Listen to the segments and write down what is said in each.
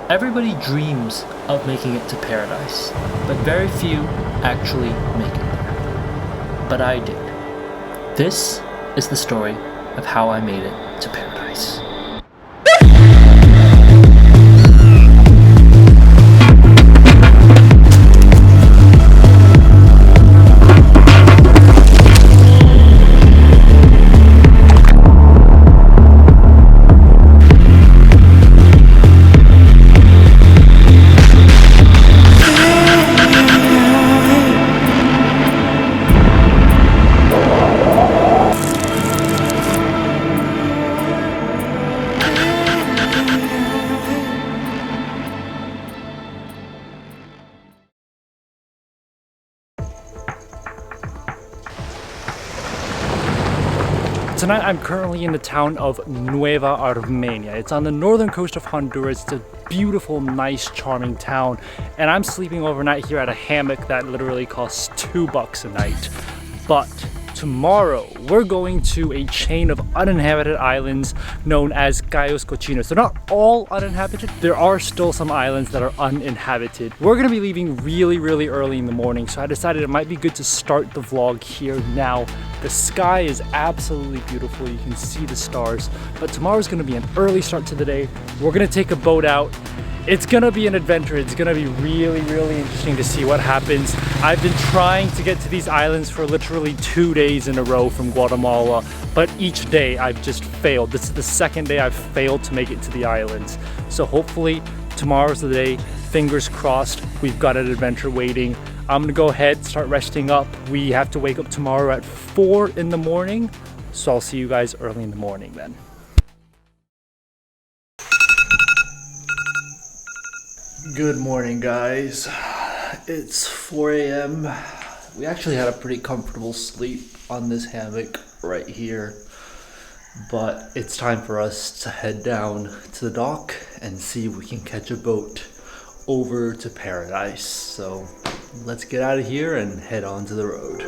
Everybody dreams of making it to paradise, but very few actually make it there. But I did. This is the story of how I made it to paradise. Tonight I'm currently in the town of Nueva Armenia. It's on the northern coast of Honduras. It's a beautiful, nice, charming town. And I'm sleeping overnight here at a hammock that literally costs $2 a night. But tomorrow we're going to a chain of uninhabited islands known as Cayos Cochinos. They're not all uninhabited. There are still some islands that are uninhabited. We're gonna be leaving really early in the morning, so I decided it might be good to start the vlog here now. The sky is absolutely beautiful. You can see the stars, but tomorrow's gonna be an early start to the day. We're gonna take a boat out. It's gonna be an adventure. It's gonna be really interesting to see what happens. I've been trying to get to these islands for literally 2 days in a row from Guatemala, but each day I've just failed. This is the second day I've failed to make it to the islands. So hopefully tomorrow's the day. Fingers crossed, we've got an adventure waiting. I'm gonna go ahead, start resting up. We have to wake up tomorrow at 4 in the morning. So I'll see you guys early in the morning then. Good morning, guys. It's 4 a.m. We actually had a pretty comfortable sleep on this hammock right here, but it's time for us to head down to the dock and see if we can catch a boat over to paradise. So let's get out of here and head on to the road.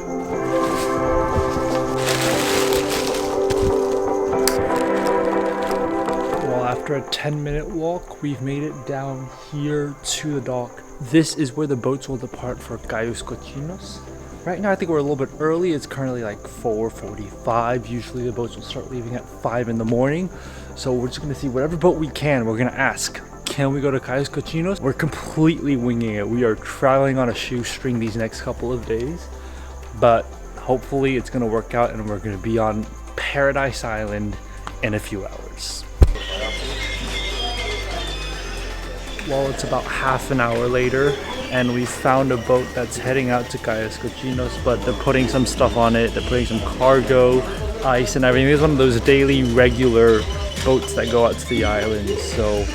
After a 10-minute walk, we've made it down here to the dock. This is where the boats will depart for Cayos Cochinos. Right now I think we're a little bit early. It's currently like 4:45. Usually the boats will start leaving at 5 in the morning. So we're just gonna see whatever boat we can. We're gonna ask, can we go to Cayos Cochinos? We're completely winging it. We are traveling on a shoestring these next couple of days, but hopefully it's gonna work out and we're gonna be on Paradise Island in a few hours. Well, it's about half an hour later and we found a boat that's heading out to Cayos Cochinos, but they're putting some stuff on it. They're putting some cargo, ice and everything. It's one of those daily regular boats that go out to the island. So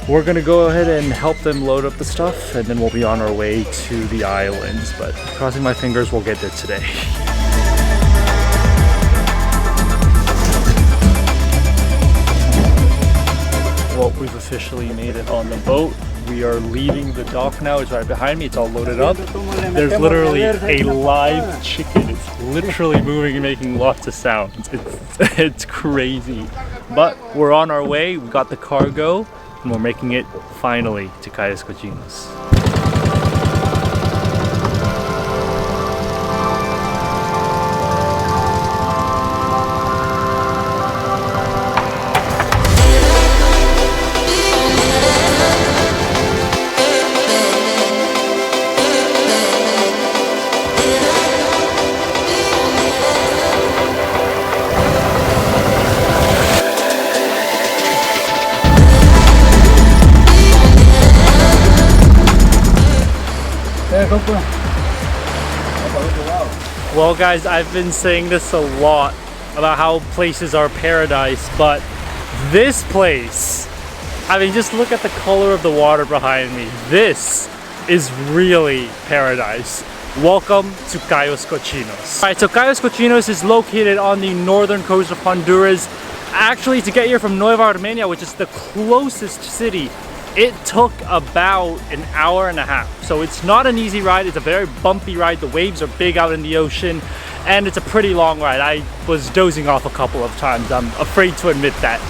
we're gonna go ahead and help them load up the stuff and then we'll be on our way to the islands. But crossing my fingers, we'll get there today. Well, we've officially made it on the boat. We are leaving the dock now. It's right behind me. It's all loaded up. There's literally a live chicken. It's literally moving and making lots of sounds. It's crazy. But we're on our way. We got the cargo and we're making it finally to Cayos Cochinos. Well guys, I've been saying this a lot about how places are paradise, but this place, I mean, just look at the color of the water behind me. This is really paradise. Welcome to Cayos Cochinos. Alright, so Cayos Cochinos is located on the northern coast of Honduras. Actually, to get here from Nueva Armenia, which is the closest city, it took about an hour and a half. So it's not an easy ride. It's a very bumpy ride. The waves are big out in the ocean and it's a pretty long ride. I was dozing off a couple of times. I'm afraid to admit that.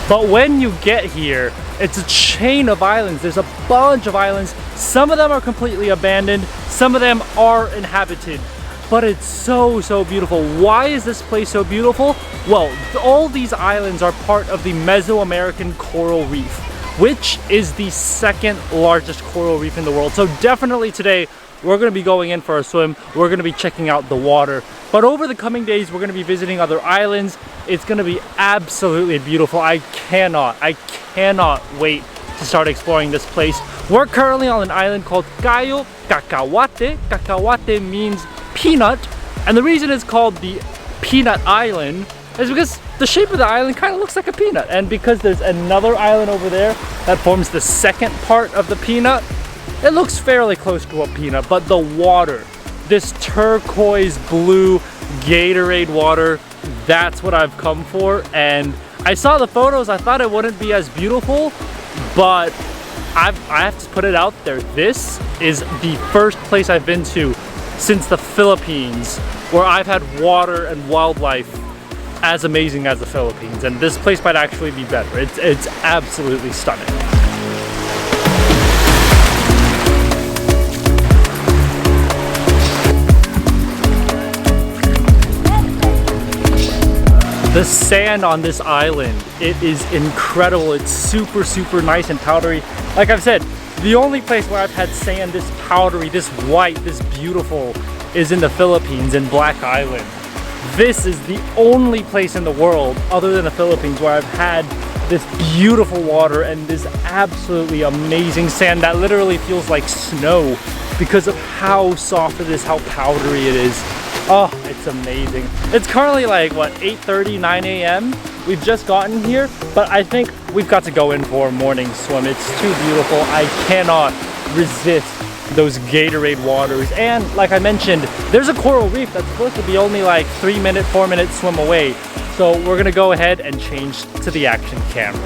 But when you get here, it's a chain of islands. There's a bunch of islands. Some of them are completely abandoned. Some of them are inhabited. But it's so, so beautiful. Why is this place so beautiful? Well, all these islands are part of the Mesoamerican coral reef, which is the second largest coral reef in the world. So definitely today, we're gonna be going in for a swim. We're gonna be checking out the water. But over the coming days, we're gonna be visiting other islands. It's gonna be absolutely beautiful. I cannot wait to start exploring this place. We're currently on an island called Cayo Cacahuate. Cacahuate means peanut, and the reason it's called the Peanut Island is because the shape of the island kind of looks like a peanut, and because there's another island over there that forms the second part of the peanut, it looks fairly close to a peanut. But the water, this turquoise blue Gatorade water, that's what I've come for. And I saw the photos, I thought it wouldn't be as beautiful, but I have to put it out there. This is the first place I've been to since the Philippines where I've had water and wildlife as amazing as the Philippines, and this place might actually be better. It's absolutely stunning. The sand on this island, it is incredible. It's super, super nice and powdery. Like I've said, the only place where I've had sand this powdery, this white, this beautiful is in the Philippines, in Black Island. This is the only place in the world other than the Philippines where I've had this beautiful water and this absolutely amazing sand that literally feels like snow because of how soft it is, how powdery it is. Oh, it's amazing. It's currently like, what, 8:30, 9 a.m.? We've just gotten here, but I think we've got to go in for a morning swim. It's too beautiful. I cannot resist those Gatorade waters. And like I mentioned, there's a coral reef that's supposed to be only like 3-minute, 4-minute swim away. So we're gonna go ahead and change to the action camera.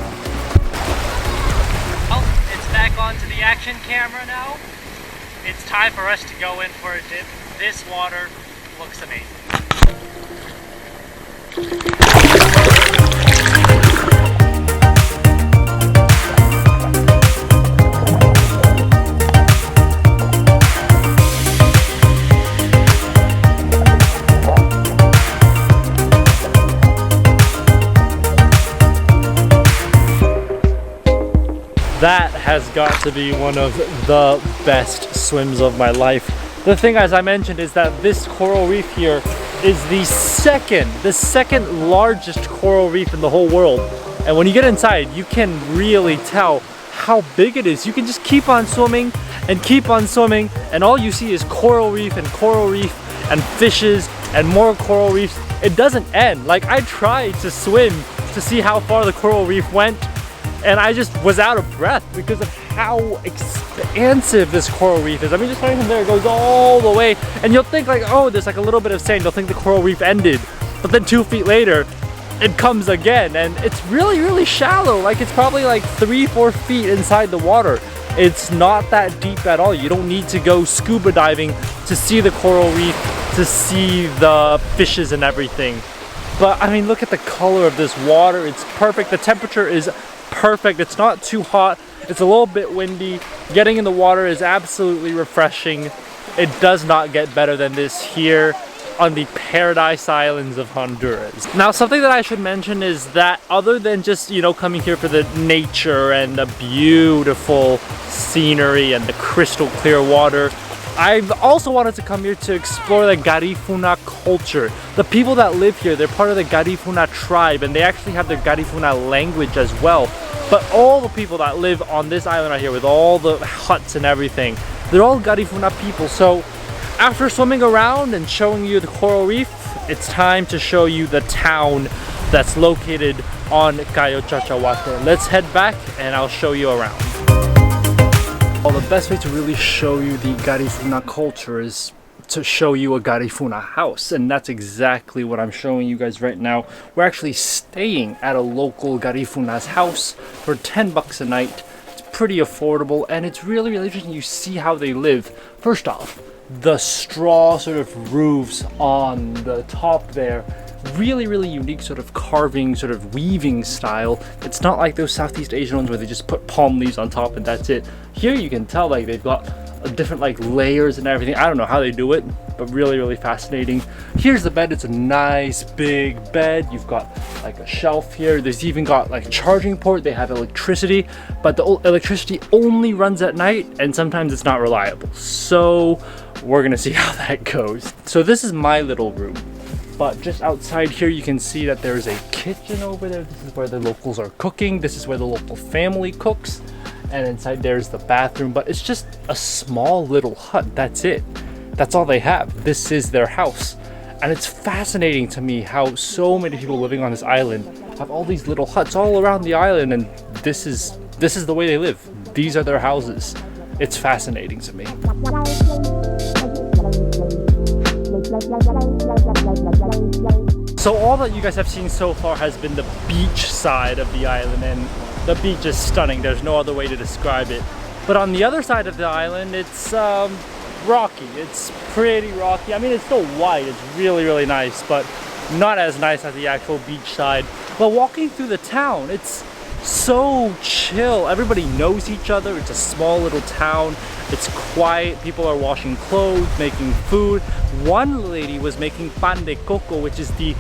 Oh, it's back onto the action camera now. It's time for us to go in for a dip. This water looks amazing. That has got to be one of the best swims of my life. The thing, as I mentioned, is that this coral reef here is the second largest coral reef in the whole world. And when you get inside, you can really tell how big it is. You can just keep on swimming and keep on swimming, and all you see is coral reef and fishes and more coral reefs. It doesn't end. Like, I tried to swim to see how far the coral reef went, and I just was out of breath because of how expansive this coral reef is. I mean, just starting from there, it goes all the way, and you'll think like, oh, there's like a little bit of sand. You'll think the coral reef ended, but then 2 feet later, it comes again, and it's really, really shallow. Like, it's probably like 3-4 feet inside the water. It's not that deep at all. You don't need to go scuba diving to see the coral reef, to see the fishes and everything. But I mean, look at the color of this water. It's perfect. The temperature is perfect. It's not too hot. It's a little bit windy. Getting in the water is absolutely refreshing. It does not get better than this here on the Paradise Islands of Honduras. Now, something that I should mention is that other than just, you know, coming here for the nature and the beautiful scenery and the crystal clear water, I've also wanted to come here to explore the Garifuna culture. The people that live here, they're part of the Garifuna tribe, and they actually have their Garifuna language as well. But all the people that live on this island right here with all the huts and everything, they're all Garifuna people. So after swimming around and showing you the coral reef, it's time to show you the town that's located on Cayos Cochinos It. Let's head back and I'll show you around. Well, the best way to really show you the Garifuna culture is to show you a Garifuna house, and that's exactly what I'm showing you guys right now. We're actually staying at a local Garifuna's house for 10 bucks a night. It's pretty affordable, and it's really, really interesting. You see how they live. First off, the straw sort of roofs on the top there, really, really unique sort of carving, sort of weaving style. It's not like those Southeast Asian ones where they just put palm leaves on top and that's it. Here you can tell like they've got different like layers and everything. I don't know how they do it, but really, really fascinating. Here's the bed. It's a nice big bed. You've got like a shelf here. There's even got like a charging port. They have electricity, but the electricity only runs at night and sometimes it's not reliable. So we're gonna see how that goes. So this is my little room, but just outside here you can see that there's a kitchen over there. This is where the locals are cooking. This is where the local family cooks. And inside there's the bathroom, but it's just a small little hut. That's it. That's all they have. This is their house. And it's fascinating to me how so many people living on this island have all these little huts all around the island, and this is the way they live. These are their houses. It's fascinating to me. So all that you guys have seen so far has been the beach side of the island, and the beach is stunning. There's no other way to describe it. But on the other side of the island, it's rocky. It's pretty rocky. I mean, it's still white. It's really, really nice, but not as nice as the actual beach side. But walking through the town, it's so chill. Everybody knows each other. It's a small little town. It's quiet. People are washing clothes, making food. One lady was making pan de coco, which is the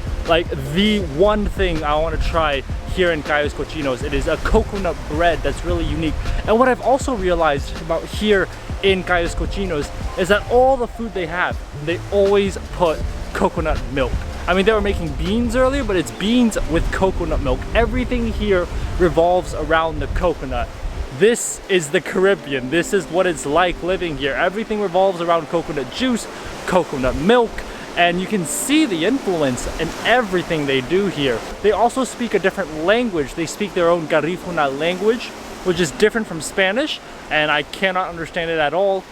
one thing I want to try here in Cayos Cochinos. It is a coconut bread that's really unique. And what I've also realized about here in Cayos Cochinos is that all the food they have, they always put coconut milk. I mean, they were making beans earlier, but it's beans with coconut milk. Everything here revolves around the coconut. This is the Caribbean. This is what it's like living here. Everything revolves around coconut juice, coconut milk, and you can see the influence in everything they do here. They also speak a different language. They speak their own Garifuna language, which is different from Spanish, and I cannot understand it at all.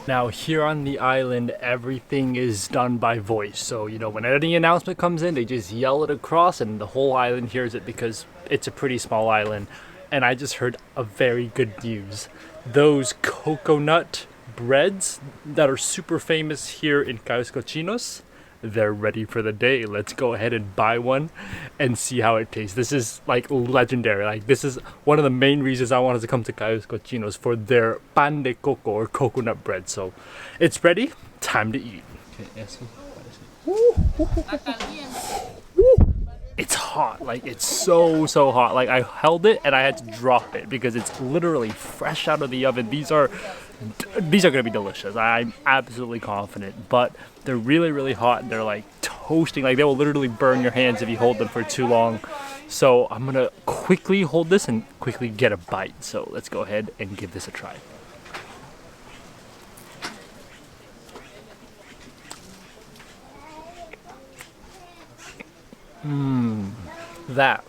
Now here on the island, everything is done by voice. So, you know, when any announcement comes in, they just yell it across and the whole island hears it because it's a pretty small island. And I just heard a very good news. Those coconut breads that are super famous here in Cayos Cochinos, they're ready for the day. Let's go ahead and buy one and see how it tastes. This is like legendary. Like, this is one of the main reasons I wanted to come to Cayos Cochinos, for their pan de coco or coconut bread. So it's ready, time to eat. It's hot, like it's so hot. Like, I held it and I had to drop it because it's literally fresh out of the oven. These are gonna be delicious. I'm absolutely confident, but they're really hot. They're like toasting, like they will literally burn your hands if you hold them for too long. So I'm gonna quickly hold this and quickly get a bite. So let's go ahead and give this a try. That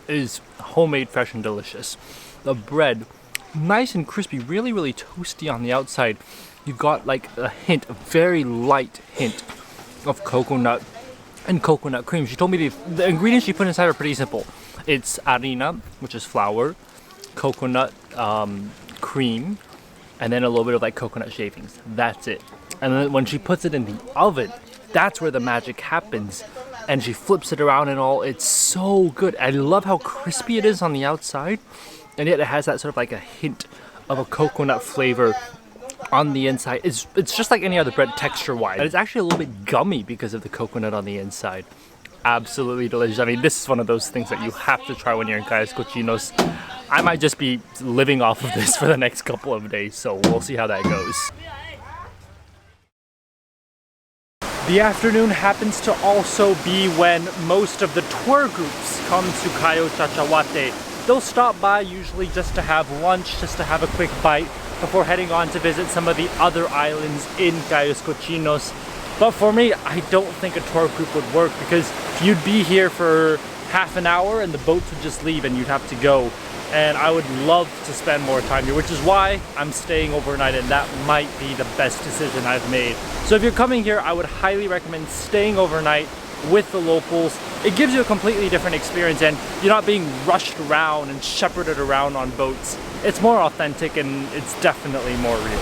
is homemade, fresh and delicious. The bread, nice and crispy, really toasty on the outside. You've got like a hint, a very light hint of coconut and coconut cream. She told me the ingredients she put inside are pretty simple. It's harina, which is flour, coconut cream, and then a little bit of like coconut shavings. That's it. And then when she puts it in the oven, that's where the magic happens. And she flips it around and all. It's so good. I love how crispy it is on the outside, and yet it has that sort of like a hint of a coconut flavor on the inside. It's just like any other bread texture-wise. And it's actually a little bit gummy because of the coconut on the inside. Absolutely delicious. I mean, this is one of those things that you have to try when you're in Cayos Cochinos. I might just be living off of this for the next couple of days, so we'll see how that goes. The afternoon happens to also be when most of the tour groups come to Cayo Chachawate. They'll stop by usually just to have lunch, just to have a quick bite before heading on to visit some of the other islands in Cayos Cochinos. But for me, I don't think a tour group would work because you'd be here for half an hour and the boats would just leave and you'd have to go. And I would love to spend more time here, which is why I'm staying overnight, and that might be the best decision I've made. So if you're coming here, I would highly recommend staying overnight with the locals. It gives you a completely different experience and you're not being rushed around and shepherded around on boats. It's more authentic and it's definitely more real.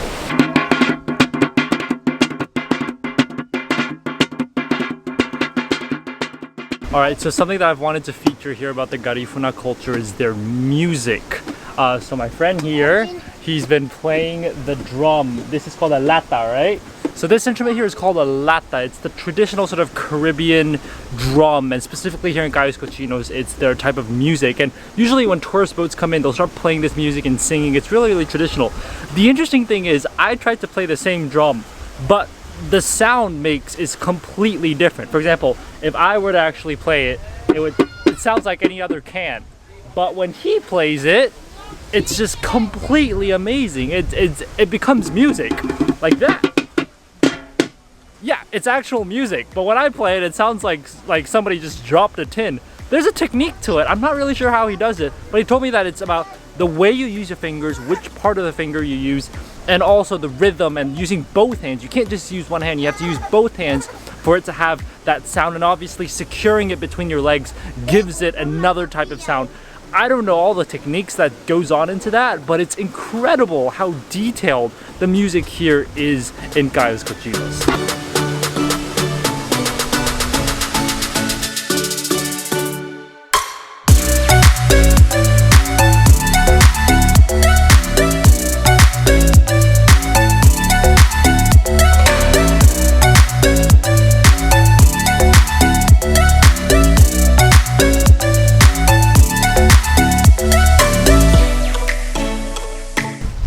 All right, so something that I've wanted to feature here about the Garifuna culture is their music. So my friend here, he's been playing the drum. This is called a lata, right? So this instrument here is called a lata. It's the traditional sort of Caribbean drum, and specifically here in Cayos Cochinos, it's their type of music. And usually when tourist boats come in, they'll start playing this music and singing. It's really, really traditional. The interesting thing is, I tried to play the same drum, but the sound is completely different. For example, if I were to actually play it, it sounds like any other can. But when he plays it, it's just completely amazing. It becomes music like that. Yeah, it's actual music, but when I play it, it sounds like somebody just dropped a tin. There's a technique to it. I'm not really sure how he does it, but he told me that it's about the way you use your fingers, which part of the finger you use, and also the rhythm and using both hands. You can't just use one hand, you have to use both hands for it to have that sound, and obviously securing it between your legs gives it another type of sound. I don't know all the techniques that goes on into that, but it's incredible how detailed the music here is in Cayos Cochinos.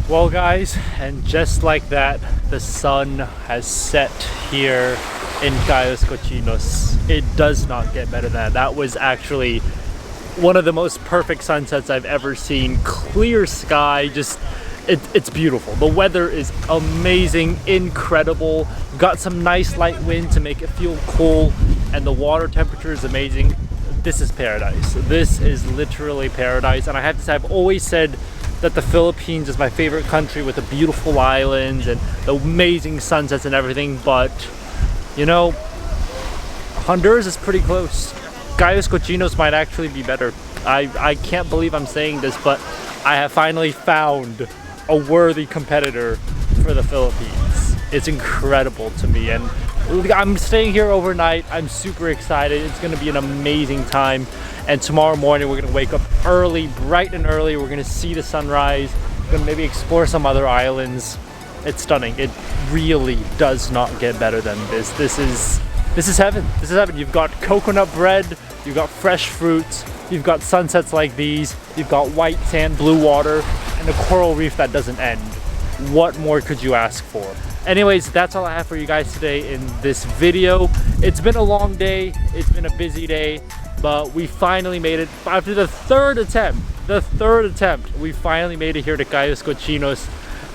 Well guys, and just like that, the sun has set here in Cayos Cochinos. It does not get better than that. That was actually one of the most perfect sunsets I've ever seen. Clear sky, just it's beautiful. The weather is amazing, incredible. Got some nice light wind to make it feel cool, and the water temperature is amazing. This is paradise. This is literally paradise, and I have to say, I've always said that the Philippines is my favorite country with the beautiful islands and the amazing sunsets and everything, but you know, Honduras is pretty close. Cayos Cochinos might actually be better. I can't believe I'm saying this, but I have finally found a worthy competitor for the Philippines. It's incredible to me, and I'm staying here overnight. I'm super excited. It's gonna be an amazing time. And tomorrow morning, we're gonna wake up early, bright and early. We're gonna see the sunrise. We're gonna maybe explore some other islands. It's stunning. It really does not get better than this. This is heaven. This is heaven. You've got coconut bread, you've got fresh fruits, you've got sunsets like these, you've got white sand, blue water, and a coral reef that doesn't end. What more could you ask for? Anyways, that's all I have for you guys today in this video. It's been a long day, it's been a busy day, but we finally made it. After the third attempt, we finally made it here to Cayos Cochinos,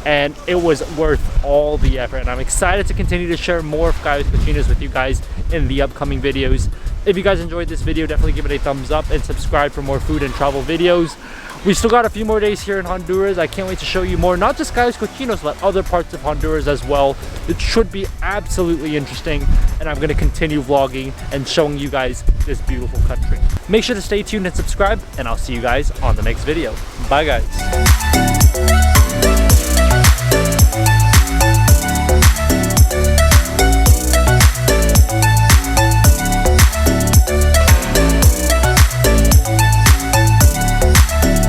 and it was worth all the effort. And I'm excited to continue to share more of Cayos Cochinos with you guys in the upcoming videos. If you guys enjoyed this video, definitely give it a thumbs up and subscribe for more food and travel videos. We still got a few more days here in Honduras. I can't wait to show you more, not just Cayos Cochinos, but other parts of Honduras as well. It should be absolutely interesting, and I'm gonna continue vlogging and showing you guys this beautiful country. Make sure to stay tuned and subscribe, and I'll see you guys on the next video. Bye guys.